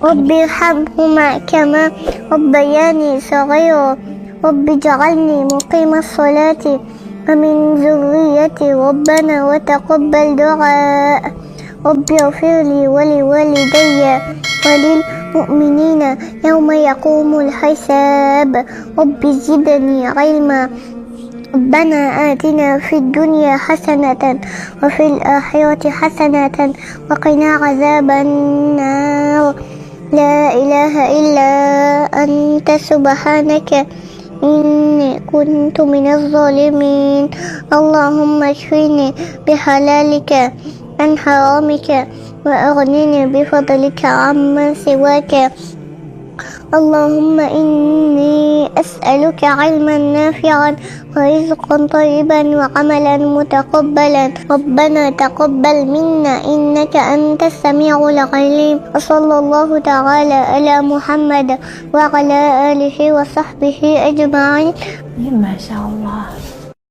رب ارحمهما كما ربياني صغيرا رب اجعلني مقيم الصلاة ومن ذريتي ربنا وتقبل دعاء رب اغفر لي ولوالدي وللمؤمنين يوم يقوم الحساب رب زدني علما ربنا آتنا في الدنيا حسنة وفي الآخرة حسنة وقنا عذاب النار لا إله إلا أنت سبحانك إني كنت من الظالمين اللهم اشفني بحلالك عن حرامك وأغنني بفضلك عمن سواك اللهم إني أسألك علما نافعا ورزقا طيبا وعملا متقبلا ربنا تقبل منا إنك أنت السميع العليم وصلى الله تعالى على محمد وعلى آله وصحبه أجمعين. ما شاء الله.